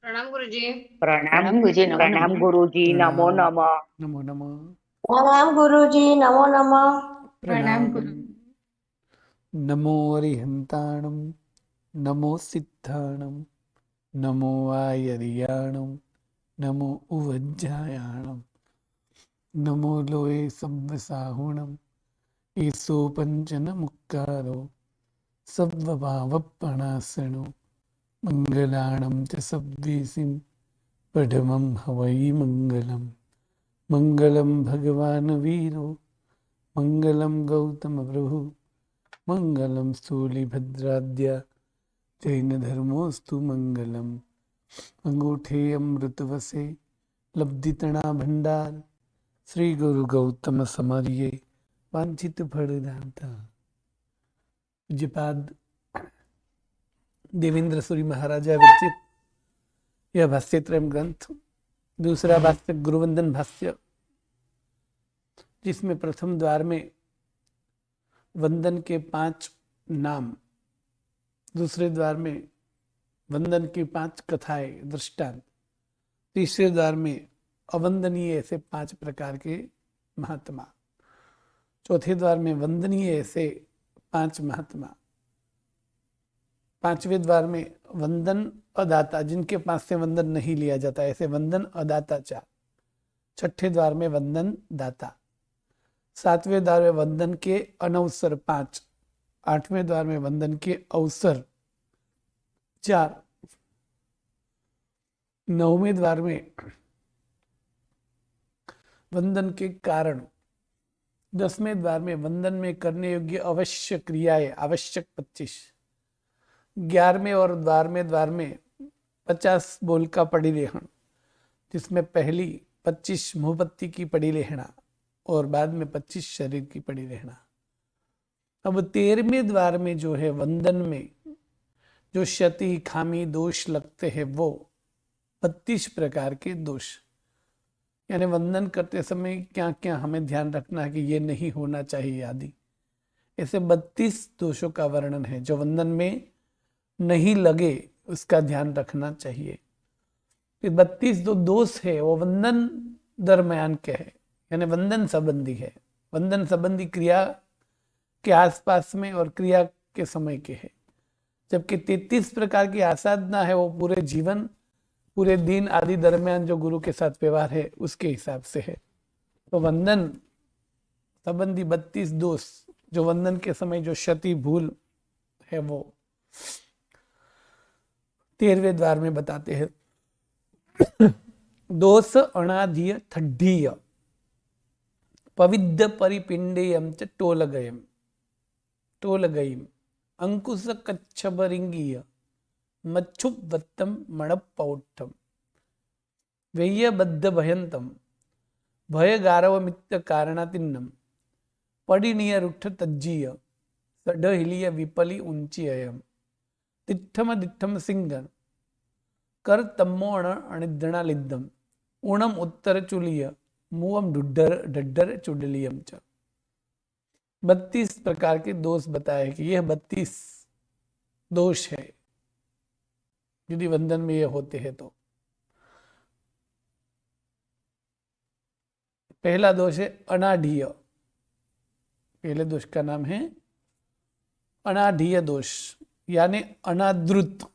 प्रणाम गुरुजी। प्रणाम प्रणाम गुरुजी, नमो प्रणाम नमः। गुरुजी, नमो प्रणाम। नमः। नमो नमः। प्रणाम गुरुजी, नमो नमः। प्रणाम प्रणाम। गुरु। नमो अरिहन्ताणं, नमो सिद्धाणं, नमो आयर्याणं, नमो उवज्जायाणं, नमो लोये सव्वसाहुणं, ईसो पंचन मुक्कारो सव्वभावपणासनो, मङ्गलाणं च सव्वीसिं पठमं हवै मङ्गलम्। मङ्गलं भगवान् वीरो, मङ्गलं गौतमप्रभु, मङ्गलं स्थूलिभद्राद्य, जैनधर्मोऽस्तु मङ्गलम्। अंगूठे अमृतवसे लब्धितणा भंडार, श्री गुरु गौतम समरिये वांछित फलदाता। पूज्यपाद देवेंद्र सूरी महाराजा विरचित यह भाष्यत्रयम ग्रंथ, दूसरा भाष्य गुरुवंदन भाष्य, जिसमें प्रथम द्वार में वंदन के 5 नाम, दूसरे द्वार में वंदन की 5 कथाएं दृष्टांत, तीसरे द्वार में अवंदनीय ऐसे 5 प्रकार के महात्मा, चौथे द्वार में वंदनीय ऐसे 5 महात्मा, पांचवें द्वार में वंदन अदाता, जिनके पास से वंदन नहीं लिया जाता, ऐसे वंदन अदाता 4, छठे द्वार में वंदन दाता, सातवें द्वार में वंदन के अनवसर 5, आठवें द्वार में वंदन के अवसर 4, नौवें द्वार में वंदन के कारण, 10वें द्वार में वंदन में करने योग्य अवश्य क्रियाएं आवश्यक 25, 11वें और 12वें द्वार में 50 बोल का पड़ी लेहण, जिसमें पहली 25 मुहपत्ती की पड़ी लेहना और बाद में 25 शरीर की पड़ी रहना। अब 13वें द्वार में जो है वंदन में जो क्षति खामी दोष लगते हैं वो 32 प्रकार के दोष, यानी वंदन करते समय क्या क्या हमें ध्यान रखना है कि ये नहीं होना चाहिए आदि, ऐसे 32 दोषों का वर्णन है जो वंदन में नहीं लगे उसका ध्यान रखना चाहिए। 32 जो दोष है वो वंदन दरम्यान के है, यानी वंदन संबंधी है, वंदन संबंधी क्रिया के आसपास में और क्रिया के समय के है। जबकि 33 प्रकार की आसाधना है वो पूरे जीवन पूरे दिन आदि दरमियान जो गुरु के साथ व्यवहार है उसके हिसाब से है। तो वंदन संबंधी 32 दोष जो वंदन के समय जो क्षति भूल है वो 13वें द्वार में बताते हैं। दोष अनाधीय ठड्डीय पविद्ध परिपिंडेयम च टोलगयम टोलगयम अंकुश कच्छबरिंगीय मच्छुवत्तम मणपौठम व्ययबद्ध भयंतम भयगारवमित्य कारणातिन्नम पडिनीय रुठ तज्जीय सडहिलीय विपली ऊंची अयम तिठम दिठम सिंगन कर तम्मोण अणिद्धणालिद्धम ऊणम उत्तर चुलीय मुवम ढुड्डर ढड्डर चुडलियम च। 32 प्रकार के दोष बताए कि यह 32 दोष है यदि वंदन में ये होते हैं तो। पहला दोष है अनाढ़ीय, पहले दोष का नाम है अनाढ़ीय दोष, यानी अनादृत।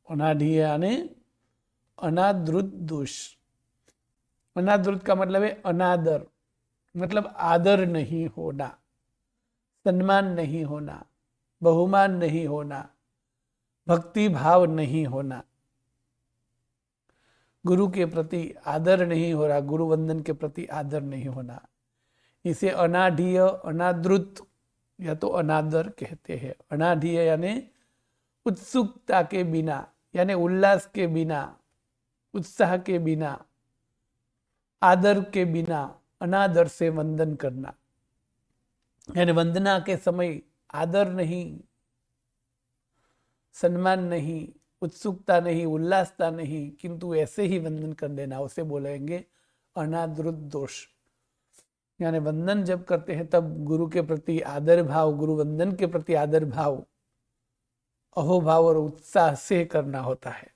अनाढ़ीय यानी अनादृत दोष। अनादृत का मतलब है अनादर, मतलब आदर नहीं होना, सम्मान नहीं होना, बहुमान नहीं होना, भक्ति भाव नहीं होना, गुरु के प्रति आदर नहीं हो रहा, गुरु वंदन के प्रति आदर नहीं होना, इसे अनाढ़ीय अनादृत या तो अनादर कहते हैं। अनाढ़ीय यानी उत्सुकता के बिना, यानी उल्लास के बिना, उत्साह के बिना, आदर के बिना अनादर से वंदन करना, यानी वंदना के समय आदर नहीं, सम्मान नहीं, उत्सुकता नहीं, उल्लासता नहीं, किंतु ऐसे ही वंदन कर देना, उसे बोलेंगे अनादृत दोष। यानी वंदन जब करते हैं तब गुरु के प्रति आदर भाव, गुरु वंदन के प्रति आदर भाव अहोभाव और उत्साह से करना होता है।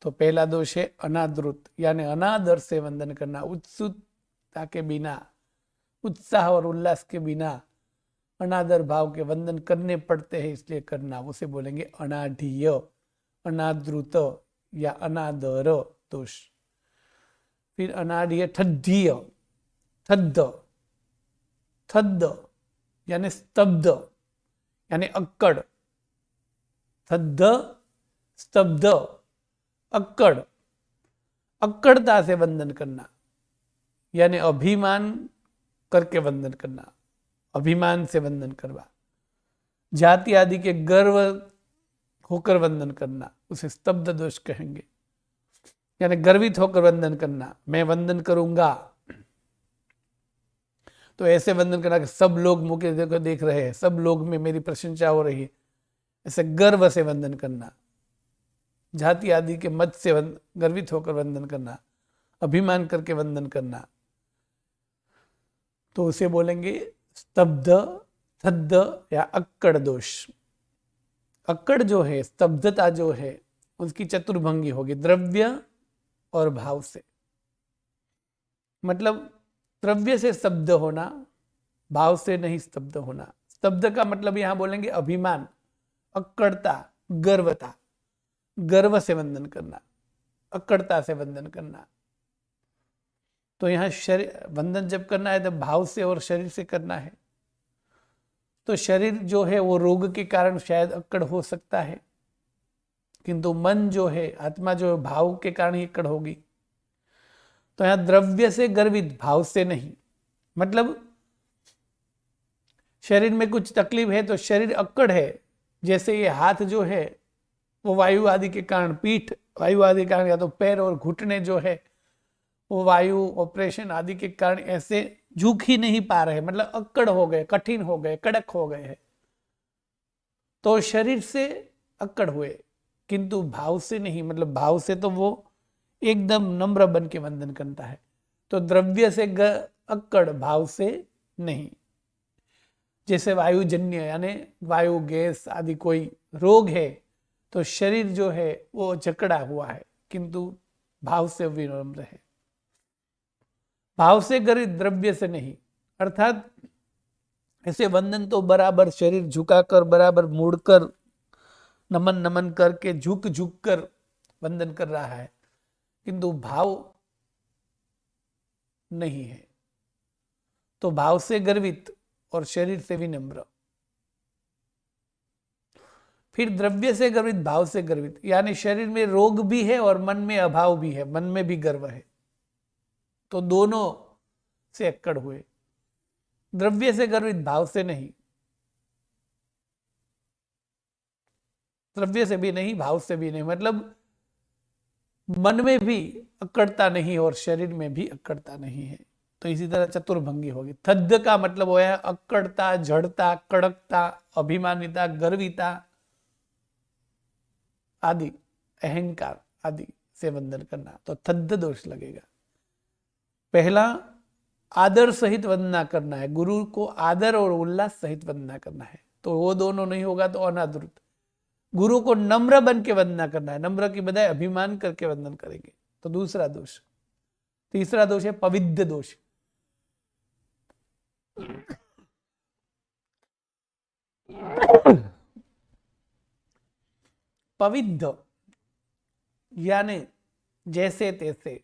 तो पहला दोष है अनादृत, यानी अनादर से वंदन करना, उत्सुकता के बिना, उत्साह और उल्लास के बिना अनादर भाव के वंदन करने पड़ते हैं, इसलिए करना, उसे बोलेंगे अनाढ़ीय, अनादृत या अनादर दोष। फिर अनाढ़ीय ठड्ढीय, थद्द, थद्द यानी स्तब्ध, यानी अक्कड़, थद्द स्तब्ध, अक्कड़, अक्कड़ता से वंदन करना, यानी अभिमान करके वंदन करना, अभिमान से वंदन करवा, जाति आदि के गर्व होकर वंदन करना, उसे स्तब्ध दोष कहेंगे। यानी गर्वित होकर वंदन करना, मैं वंदन करूंगा, तो ऐसे वंदन करना कि सब लोग मुझे देख रहे हैं, सब लोग में मेरी प्रशंसा हो रही है, ऐसे गर्व से वंदन करना, जाति आदि के मत से गर्वित होकर वंदन करना, अभिमान करके वंदन करना, तो उसे बोलेंगे स्तब्ध, थद्द या अक्कड़ दोष। अक्कड़ जो है, स्तब्धता जो है, उसकी चतुर्भंगी होगी, द्रव्य और भाव से। मतलब द्रव्य से स्तब्ध होना, भाव से नहीं स्तब्ध होना। स्तब्ध का मतलब यहां बोलेंगे अभिमान, अक्कड़ता, गर्वता, गर्व से वंदन करना, अक्कड़ता से वंदन करना। तो यहां शरीर वंदन जब करना है तब भाव से और शरीर से करना है। तो शरीर जो है वो रोग के कारण शायद अक्कड़ हो सकता है, किंतु मन जो है, आत्मा जो है, भाव के कारण ही अक्कड़ होगी। तो यहां द्रव्य से गर्वित, भाव से नहीं। मतलब शरीर में कुछ तकलीफ है तो शरीर अक्कड़ है, जैसे ये हाथ जो है वो वायु आदि के कारण, पीठ वायु आदि के कारण, या तो पैर और घुटने जो है वो वायु ऑपरेशन आदि के कारण ऐसे झुक ही नहीं पा रहे, मतलब अक्कड़ हो गए, कठिन हो गए, कड़क हो गए हैं। तो शरीर से अक्कड़ हुए, किंतु भाव से नहीं। मतलब भाव से तो वो एकदम नम्र बन के वंदन करता है। तो द्रव्य से अक्कड़, भाव से नहीं। जैसे वायुजन्य यानी वायु गैस आदि कोई रोग है तो शरीर जो है वो जकड़ा हुआ है, किंतु भाव से विनम्र है। भाव से गर्वित, द्रव्य से नहीं। अर्थात ऐसे वंदन तो बराबर शरीर झुकाकर, बराबर मुड़कर, नमन नमन करके, झुक झुक कर वंदन कर रहा है, किंतु भाव नहीं है। तो भाव से गर्वित और शरीर से विनम्र। फिर द्रव्य से गर्वित, भाव से गर्वित, यानी शरीर में रोग भी है और मन में अभाव भी है, मन में भी गर्व है, तो दोनों से अक्कड़ हुए। द्रव्य से गर्वित, भाव से नहीं। द्रव्य से भी नहीं, भाव से भी नहीं, मतलब मन में भी अक्कड़ता नहीं और शरीर में भी अक्कड़ता नहीं है। तो इसी तरह चतुर्भंगी होगी। थद्द का मतलब वो है अक्कड़ता, जड़ता, कड़कता, अभिमानिता, गर्विता आदि, अहंकार आदि से वंदन करना, तो थद्द दोष लगेगा। पहला आदर सहित वंदना करना है, गुरु को आदर और उल्लास सहित वंदना करना है, तो वो दोनों नहीं होगा तो अनादृत। गुरु को नम्र बन के वंदना करना है, नम्र की बजाय अभिमान करके वंदन करेंगे, तो दूसरा दोष। तीसरा दोष है पविद्ध दोष। पविद्ध यानी जैसे तैसे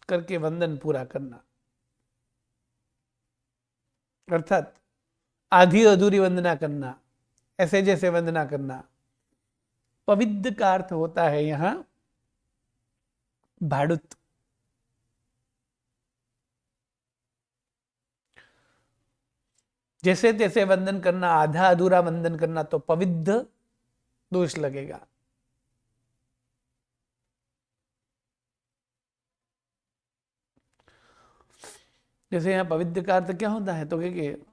करके वंदन पूरा करना, अर्थात आधी अधूरी वंदना करना, ऐसे जैसे वंदना करना। पविद्ध का अर्थ होता है यहां भाड़ुत। जैसे तैसे वंदन करना, आधा अधूरा वंदन करना, तो पविद्ध दोष लगेगा। जैसे यहाँ पवित्र का अर्थ क्या होता है, तो कि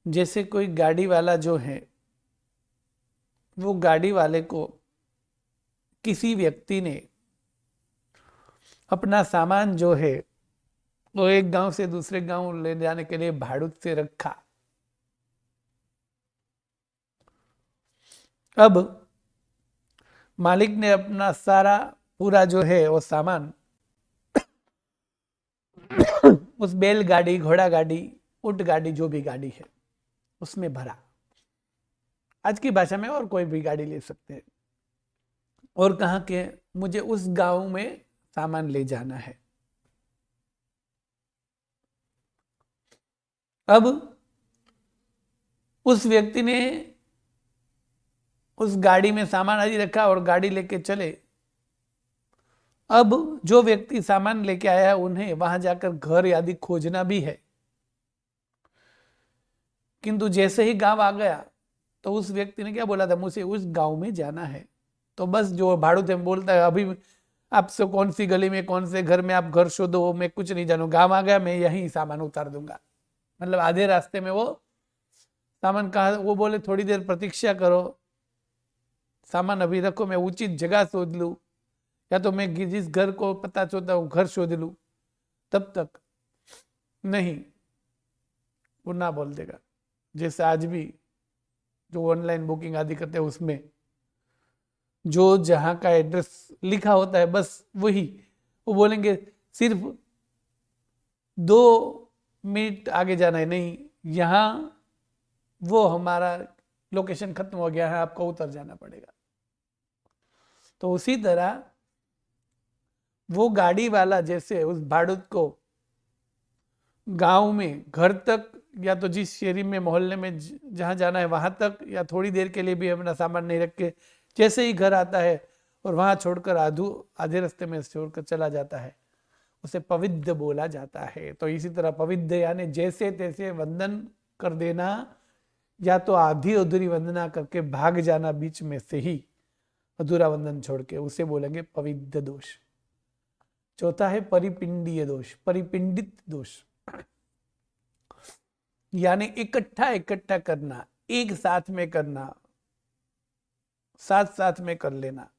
जैसे कोई गाड़ी वाला जो है, वो गाड़ी वाले को किसी व्यक्ति ने अपना सामान जो है वो एक गांव से दूसरे गांव ले जाने के लिए भाड़ुत से रखा, अब मालिक ने अपना सारा पूरा जो है वो सामान उस बैलगाड़ी, घोड़ा गाड़ी, ऊंट गाड़ी, जो भी गाड़ी है उसमें भरा। आज की भाषा में और कोई भी गाड़ी ले सकते हैं। और कहा कि मुझे उस गांव में सामान ले जाना है। अब उस व्यक्ति ने उस गाड़ी में सामान आदि रखा और गाड़ी लेके चले। अब जो व्यक्ति सामान लेके आया है उन्हें वहां जाकर घर आदि खोजना भी है, किंतु जैसे ही गांव आ गया तो उस व्यक्ति ने क्या बोला था, मुझे उस गांव में जाना है। तो बस जो भाड़ू थे बोलता है, अभी आपसे कौन सी गली में कौन से घर में आप घर शोधो, मैं कुछ नहीं जानू, गांव आ गया मैं यहीं सामान उतार दूंगा। मतलब आधे रास्ते में वो सामान कहा, वो बोले थोड़ी देर प्रतीक्षा करो, सामान अभी रखो, मैं उचित जगह शोध लूं, या तो मैं जिस घर को पता चलता हूँ घर शोध लूं, तब तक नहीं, वो ना बोल देगा। जैसे आज भी जो ऑनलाइन बुकिंग आदि करते हैं उसमें जो जहां का एड्रेस लिखा होता है बस वही वो बोलेंगे, सिर्फ 2 मिनट आगे जाना है, नहीं यहाँ वो हमारा लोकेशन खत्म हो गया है, आपको उतर जाना पड़ेगा। तो उसी तरह वो गाड़ी वाला जैसे उस भाड़ूत को गांव में घर तक, या तो जिस शहरी में मोहल्ले में जहां जाना है वहां तक, या थोड़ी देर के लिए भी अपना सामान नहीं रख के जैसे ही घर आता है और वहां छोड़कर आधे रास्ते में छोड़कर चला जाता है, उसे पवित्र बोला जाता है। तो इसी तरह पवित्र यानी जैसे तैसे वंदन कर देना, या तो आधी अधूरी वंदना करके भाग जाना बीच में से ही, अधूरा वंदन छोड़ के, उसे बोलेंगे पवित्र दोष। चौथा है परिपिंडीय दोष, परिपिंडित दोष, यानी इकट्ठा इकट्ठा करना, एक साथ में करना, साथ साथ में कर लेना,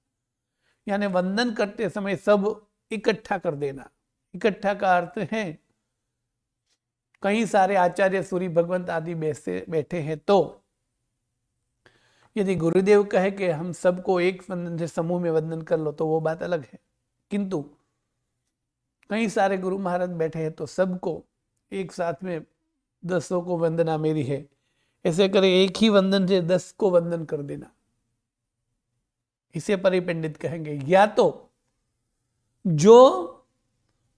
यानी वंदन करते समय सब इकट्ठा कर देना। इकट्ठा का अर्थ है कई सारे आचार्य सूर्य भगवंत आदि बैठे हैं, तो यदि गुरुदेव कहे कि हम सबको एक वंदन से समूह में वंदन कर लो तो वो बात अलग है, किंतु कई सारे गुरु महाराज बैठे हैं तो सबको एक साथ में 10 को वंदना मेरी है, ऐसे करे एक ही वंदन से 10 को वंदन कर देना, इसे परिपंडित कहेंगे। या तो जो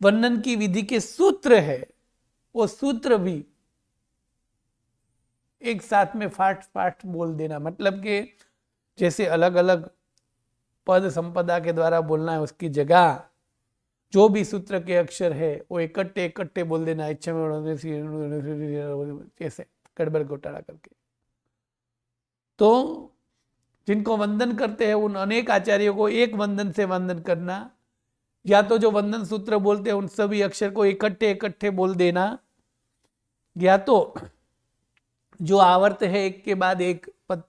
वंदन की विधि के सूत्र है वो सूत्र भी एक साथ में फाट फाट बोल देना, मतलब कि जैसे अलग अलग पद संपदा के द्वारा बोलना है उसकी जगह जो भी सूत्र के अक्षर है वो इकट्ठे इकट्ठे बोल देना, इच्छा में ऐसे गड़बड़ घोटाला करके। तो जिनको वंदन करते हैं उन अनेक आचार्यों को एक वंदन से वंदन करना, या तो जो वंदन सूत्र बोलते हैं उन सभी अक्षर को इकट्ठे इकट्ठे बोल देना, या तो जो आवर्त है एक के बाद एक पद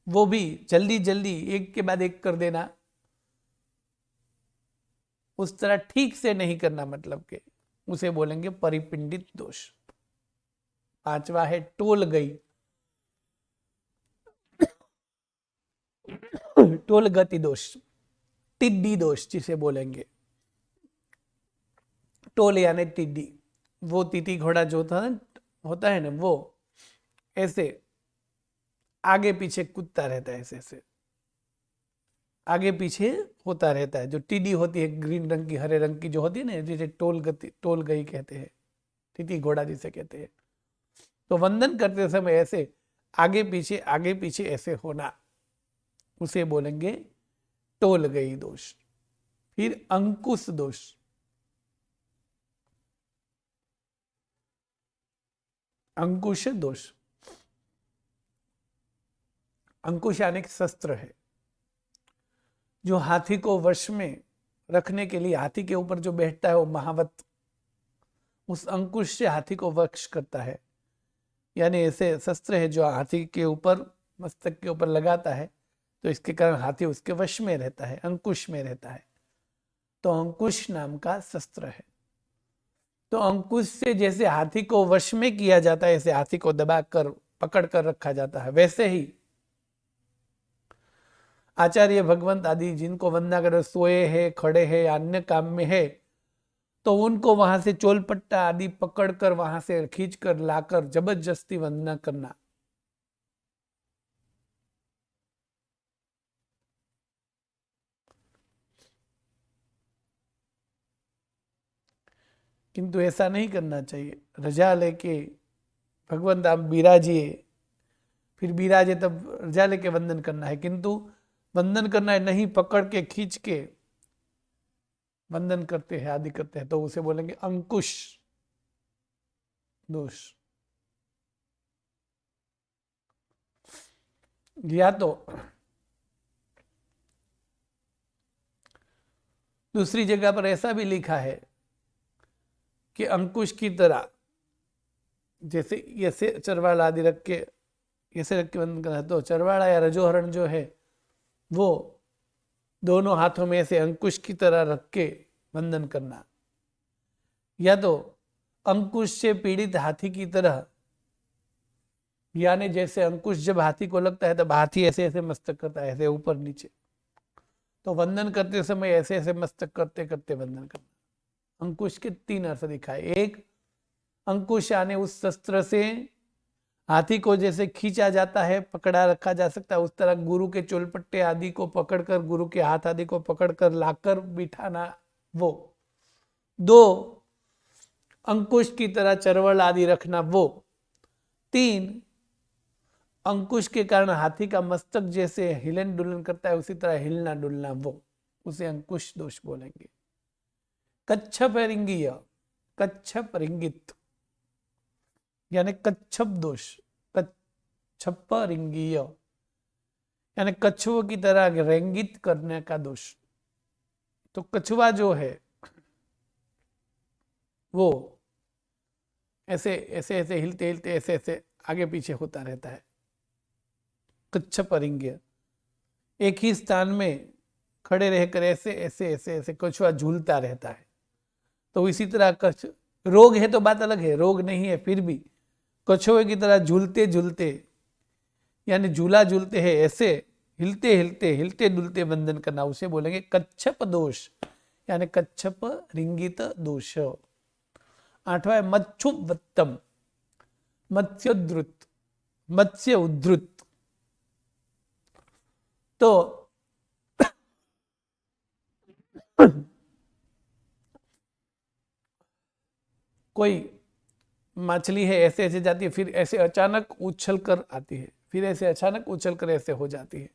वो भी जल्दी जल्दी एक के बाद एक कर देना, उस तरह ठीक से नहीं करना, मतलब के उसे बोलेंगे परिपिंडित दोष। पांचवा है टोल गई, टोल गति दोष, टिड्डी दोष जिसे बोलेंगे। टोल यानी टिड्डी, वो तीती घोड़ा जो होता है ना, वो ऐसे आगे पीछे कूदता रहता है, ऐसे ऐसे आगे पीछे होता रहता है। जो टिड्डी होती है ग्रीन रंग की, हरे रंग की जो होती है ना, जिसे टोल गई कहते हैं, तीती घोड़ा जिसे कहते हैं। तो वंदन करते समय ऐसे आगे पीछे ऐसे होना, उसे बोलेंगे टोल गई दोष। फिर अंकुश दोष, अंकुश दोष, अंकुश यानी शस्त्र है जो हाथी को वश में रखने के लिए, हाथी के ऊपर जो बैठता है वो महावत उस अंकुश से हाथी को वश करता है, यानी ऐसे शस्त्र है जो हाथी के ऊपर, मस्तक के ऊपर लगाता है, तो इसके कारण हाथी उसके वश में रहता है, अंकुश में रहता है। तो अंकुश नाम का शस्त्र है। तो अंकुश से जैसे हाथी को वश में किया जाता है, ऐसे हाथी को दबाकर पकड़ कर रखा जाता है, वैसे ही आचार्य भगवंत आदि जिनको वंदना कर सोए है, खड़े है, अन्य काम में है, तो उनको वहां से चोलपट्टा आदि पकड़कर वहां से खींचकर लाकर जबरदस्ती वंदना करना। किंतु ऐसा नहीं करना चाहिए। रजा लेके भगवंत आप बिराजिए, फिर बिराजे तब रजा लेके वंदन करना है, किंतु वंदन करना है नहीं, पकड़ के खींच के वंदन करते हैं आदि करते हैं, तो उसे बोलेंगे अंकुश दोष। या तो दूसरी जगह पर ऐसा भी लिखा है कि अंकुश की तरह, जैसे ऐसे चरवाड़ा आदि रख के ऐसे रख के वंदन करना है, तो चरवाड़ा या रजोहरण जो है वो दोनों हाथों में ऐसे अंकुश की तरह रख के वंदन करना, या तो अंकुश से पीड़ित हाथी की तरह, यानी जैसे अंकुश जब हाथी को लगता है तब हाथी ऐसे ऐसे मस्तक करता है, ऐसे ऊपर नीचे, तो वंदन करते समय ऐसे ऐसे मस्तक करते करते वंदन करना। अंकुश के 3 अर्थ दिखाए। एक, अंकुश यानी उस शस्त्र से हाथी को जैसे खींचा जाता है, पकड़ा रखा जा सकता है, उस तरह गुरु के चोलपट्टे आदि को पकड़कर, गुरु के हाथ आदि को पकड़कर लाकर बिठाना वो। 2, अंकुश की तरह चरवल आदि रखना वो। 3, अंकुश के कारण हाथी का मस्तक जैसे हिलन डुलन करता है उसी तरह हिलना डुलना वो, उसे अंकुश दोष बोलेंगे। कच्छप रिंगीय, कच्छप रिंगित यानी कच्छप दोष, कच्छप रिंगीय यानी कछुओं की तरह रेंगित करने का दोष। तो कछुआ जो है वो ऐसे ऐसे ऐसे हिलते हिलते ऐसे ऐसे आगे पीछे होता रहता है। कच्छप रिंगीय, एक ही स्थान में खड़े रहकर ऐसे ऐसे ऐसे ऐसे कछुआ झूलता रहता है। तो इसी तरह रोग है तो बात अलग है, रोग नहीं है फिर भी कछुए की तरह झूलते झूलते यानी झूला झूलते हैं, ऐसे हिलते हिलते हिलते डुलते वंदन करना, उसे बोलेंगे कच्छप दोष यानी कच्छप रिंगित दोष। 8वां है मच्छुवत्तम, मत्स्योद्धृत, मत्स्य उद्धृत। तो कोई मछली है ऐसे ऐसे जाती है, फिर ऐसे अचानक उछल कर आती है, फिर ऐसे अचानक उछल कर ऐसे हो जाती है।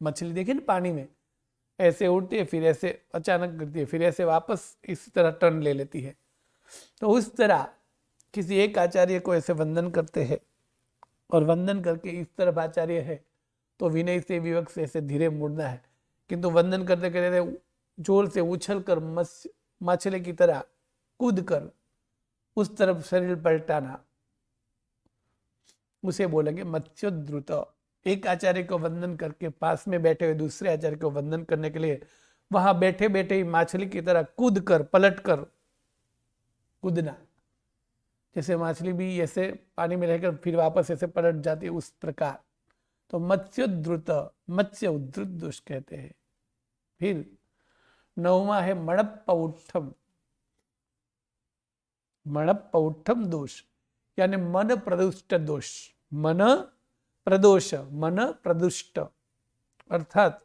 मछली देखिए ना पानी में ऐसे उड़ती है, फिर ऐसे अचानक गिरती है, फिर ऐसे वापस इस तरह टर्न ले लेती है। तो उस तरह किसी एक आचार्य को ऐसे वंदन करते हैं, और वंदन करके इस तरफ आचार्य है तो विनय से विवेक से ऐसे धीरे मुड़ना है, किंतु वंदन करते करते जोर से उछल कर मछली की तरह कूद कर उस तरफ शरीर पलटाना, उसे बोलेंगे मत्स्योद्धृत। एक आचार्य को वंदन करके पास में बैठे हुए दूसरे आचार्य को वंदन करने के लिए वहां बैठे बैठे ही मछली की तरह कूद कर पलट कर कूदना, जैसे मछली भी ऐसे पानी में रहकर फिर वापस ऐसे पलट जाती है उस प्रकार। तो मत्स्योद्धृत, मत्स्य उद्धृत दोष कहते हैं। फिर 9वां है मणप्पौठम, मणप्पौठम दोष यानी मन प्रदुष्ट दोष। मन प्रदोष, मन प्रदुष्ट अर्थात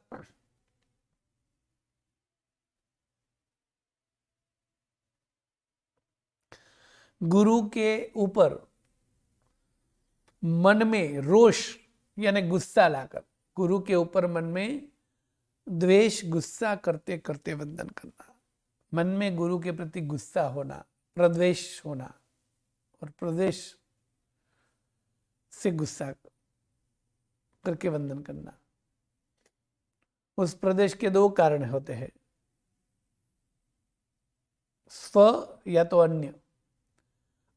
गुरु के ऊपर मन में रोष यानी गुस्सा लाकर, गुरु के ऊपर मन में द्वेष गुस्सा करते करते वंदन करना। मन में गुरु के प्रति गुस्सा होना, प्रद्वेष होना, और प्रद्वेष से गुस्सा करके वंदन करना। उस प्रदेश के 2 कारण होते हैं, स्व या तो अन्य।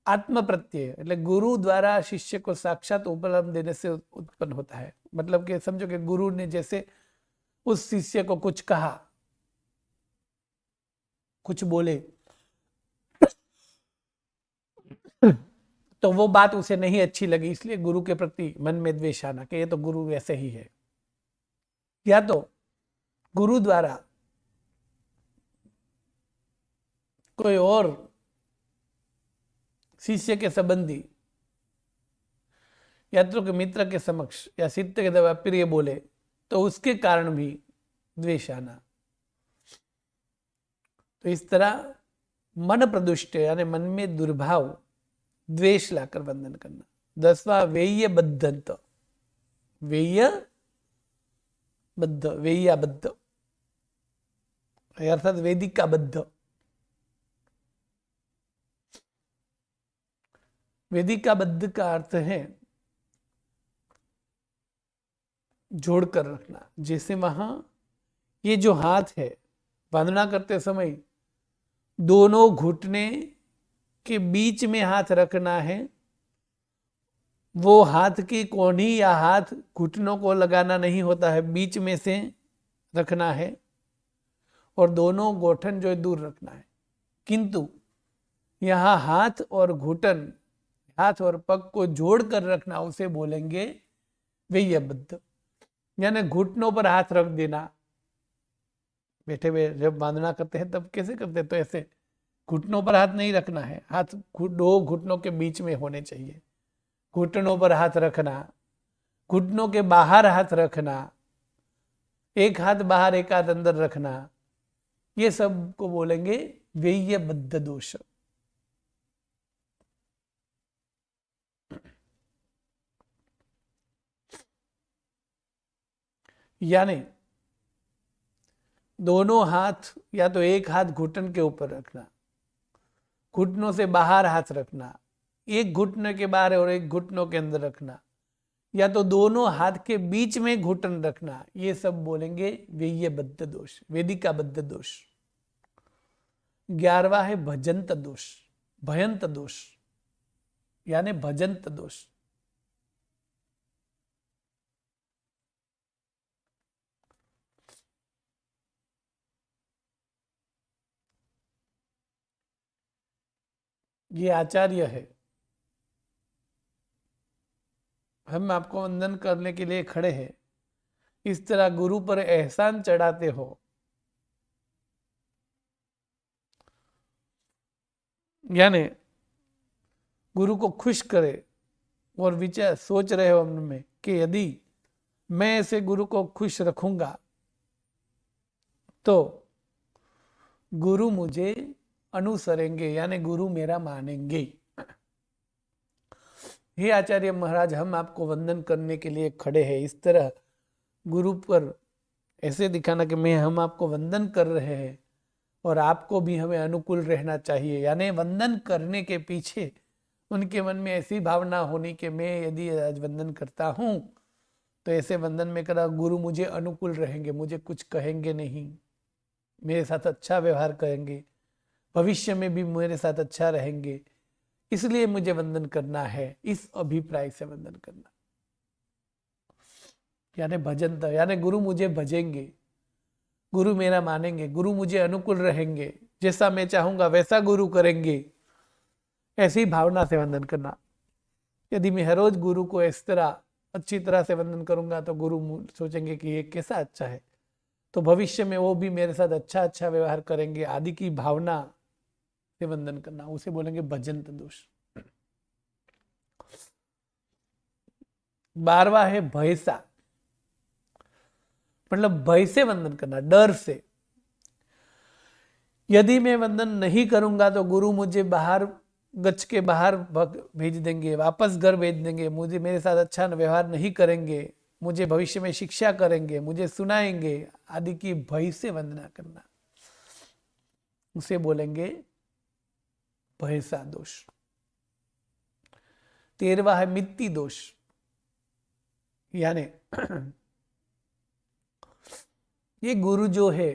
आत्म प्रत्यय એટલે गुरु द्वारा शिष्य को साक्षात उपलब्ध देने से उत्पन्न होता है। मतलब कि समझो कि गुरु ने जैसे उस शिष्य को कुछ कहा, कुछ बोले, तो वो बात उसे नहीं अच्छी लगी, इसलिए गुरु के प्रति मन में द्वेष आना कि ये तो गुरु वैसे ही है। या तो गुरु द्वारा कोई और शिष्य के संबंधी या तो के मित्र के समक्ष या शिष्य के द्वारा प्रिय बोले तो उसके कारण भी द्वेष आना। तो इस तरह मन प्रदुष्ट यानी मन में दुर्भाव द्वेष लाकर बंधन करना। 10वां वेय बद्धंत, वेय बद्ध, वेयाबद्ध अर्थात वेदिका बद्ध। वेदिका बद्ध का अर्थ है जोड़कर रखना। जैसे वहां ये जो हाथ है वंदना करते समय दोनों घुटने के बीच में हाथ रखना है, वो हाथ की कोहनी या हाथ घुटनों को लगाना नहीं होता है, बीच में से रखना है और दोनों गोठन जो है दूर रखना है। किंतु यहाँ हाथ और घुटन, हाथ और पग को जोड़कर रखना, उसे बोलेंगे वेयबद्ध। यानी घुटनों पर हाथ रख देना। बैठे हुए जब बांधना करते हैं तब कैसे करते हैं? तो ऐसे घुटनों पर हाथ नहीं रखना है, हाथ दो घुटनों के बीच में होने चाहिए। घुटनों पर हाथ रखना, घुटनों के बाहर हाथ रखना, एक हाथ बाहर एक हाथ अंदर रखना, ये सब को बोलेंगे वेयबद्ध दोष। यानी दोनों हाथ या तो एक हाथ घुटन के ऊपर रखना, घुटनों से बाहर हाथ रखना, एक घुटने के बाहर और एक घुटनों के अंदर रखना, या तो दोनों हाथ के बीच में घुटन रखना, ये सब बोलेंगे वेयबद्ध दोष, वेदिका बद्ध दोष। 11वां है भजंत दोष, भयंत दोष यानी भजंत दोष। ये आचार्य है, हम आपको वंदन करने के लिए खड़े हैं, इस तरह गुरु पर एहसान चढ़ाते हो, यानी गुरु को खुश करे और विचार सोच रहे हो मन में कि यदि मैं ऐसे गुरु को खुश रखूंगा तो गुरु मुझे अनुसरेंगे, यानी गुरु मेरा मानेंगे। हे आचार्य महाराज, हम आपको वंदन करने के लिए खड़े हैं। इस तरह गुरु पर ऐसे दिखाना कि मैं हम आपको वंदन कर रहे हैं और आपको भी हमें अनुकूल रहना चाहिए। यानी वंदन करने के पीछे उनके मन में ऐसी भावना होनी कि मैं यदि आज वंदन करता हूं तो ऐसे वंदन में करा गुरु मुझे अनुकूल रहेंगे, मुझे कुछ कहेंगे नहीं, मेरे साथ अच्छा व्यवहार करेंगे, भविष्य में भी मेरे साथ अच्छा रहेंगे, इसलिए मुझे वंदन करना है। इस अभिप्राय से वंदन करना यानी भजन, यानी गुरु मुझे भजेंगे, गुरु मेरा मानेंगे, गुरु मुझे अनुकूल रहेंगे, जैसा मैं चाहूंगा वैसा गुरु करेंगे, ऐसी भावना से वंदन करना। यदि मैं हर रोज गुरु को इस तरह अच्छी तरह से वंदन करूंगा तो गुरु सोचेंगे कि ये कैसा अच्छा है, तो भविष्य में वो भी मेरे साथ अच्छा अच्छा व्यवहार करेंगे, आदि की भावना से वंदन करना, उसे बोलेंगे भजंत दोष। 12वां है भयसा, मतलब भय से वंदन करना, डर से। यदि मैं वंदन नहीं करूंगा तो गुरु मुझे बाहर गच्छ के बाहर भेज देंगे, वापस घर भेज देंगे, मुझे मेरे साथ अच्छा व्यवहार नहीं करेंगे, मुझे भविष्य में शिक्षा करेंगे, मुझे सुनाएंगे, आदि की भय से वंदना करना, उसे बोलेंगे भयसा दोष। 13वां है मित्ति दोष, यानी ये गुरु जो है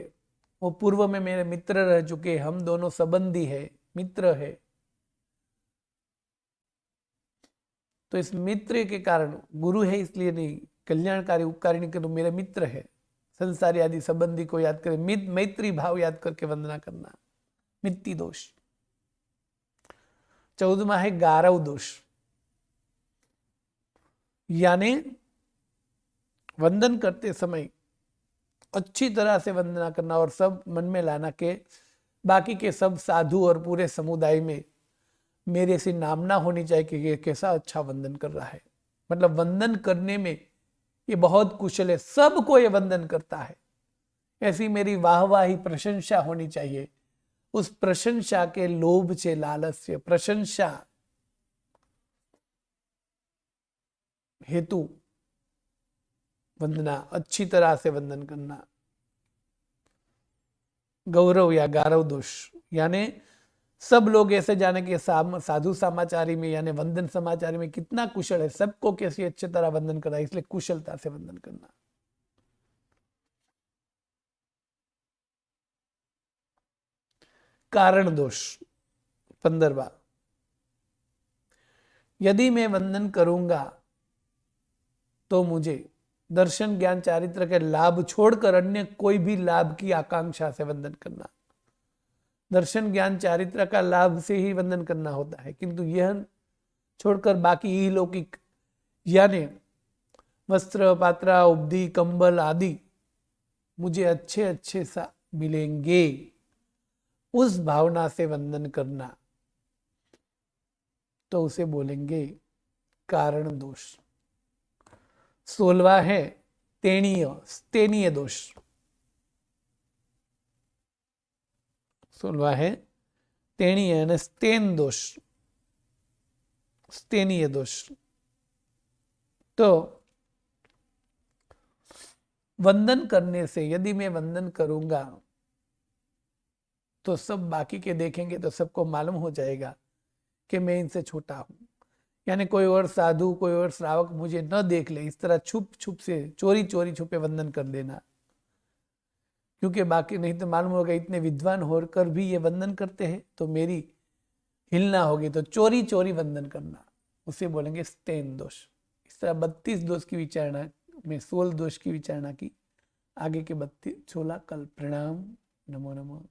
वो पूर्व में मेरे मित्र रह चुके, हम दोनों संबंधी है, मित्र है, तो इस मित्र के कारण, गुरु है इसलिए नहीं, कल्याणकारी उपकारी के तो मेरे मित्र है, संसारी आदि संबंधी को याद करे, मैत्री भाव याद करके वंदना करना, मित्ति दोष। 14वां है गारव दोष, यानी वंदन करते समय अच्छी तरह से वंदना करना और सब मन में लाना के बाकी के सब साधु और पूरे समुदाय में मेरे से नामना होनी चाहिए कि ये कैसा अच्छा वंदन कर रहा है। मतलब वंदन करने में ये बहुत कुशल है, सबको ये वंदन करता है, ऐसी मेरी वाहवाही प्रशंसा होनी चाहिए। उस प्रशंसा के लोभ से, लालच से, प्रशंसा हेतु वंदना, अच्छी तरह से वंदन करना। गौरव या गारव दोष, यानी सब लोग ऐसे जाने कि साधु समाचारी में यानी वंदन समाचारी में कितना कुशल है, सबको कैसी अच्छी तरह वंदन करना, इसलिए कुशलता से वंदन करना। कारण दोष 15वां, यदि मैं वंदन करूंगा तो मुझे दर्शन ज्ञान चारित्र के लाभ छोड़कर अन्य कोई भी लाभ की आकांक्षा से वंदन करना। दर्शन ज्ञान चारित्र का लाभ से ही वंदन करना होता है, किंतु यह छोड़कर बाकी ही लौकिक यानी वस्त्र, पात्रा, उपदी, कंबल आदि मुझे अच्छे अच्छे सा मिलेंगे, उस भावना से वंदन करना, तो उसे बोलेंगे कारण दोष। 16वां है स्तेनीय दोष। 16वां है तेणीय અને स्तेन दोष, स्तेनीय दोष। तो वंदन करने से, यदि मैं वंदन करूंगा तो सब बाकी के देखेंगे तो सबको मालूम हो जाएगा कि मैं इनसे छोटा हूं, यानी कोई और साधु, कोई और श्रावक मुझे न देख ले, इस तरह छुप छुप से, चोरी चोरी छुपे वंदन कर लेना, क्योंकि बाकी नहीं तो मालूम होगा इतने विद्वान होकर भी ये वंदन करते हैं, तो मेरी हिलना होगी, तो चोरी चोरी वंदन करना, उसे बोलेंगे स्तेन दोष। इस तरह 32 दोष की विचारणा में 16 दोष की विचारणा की। आगे के 16 कल। प्रणाम। नमो नमो।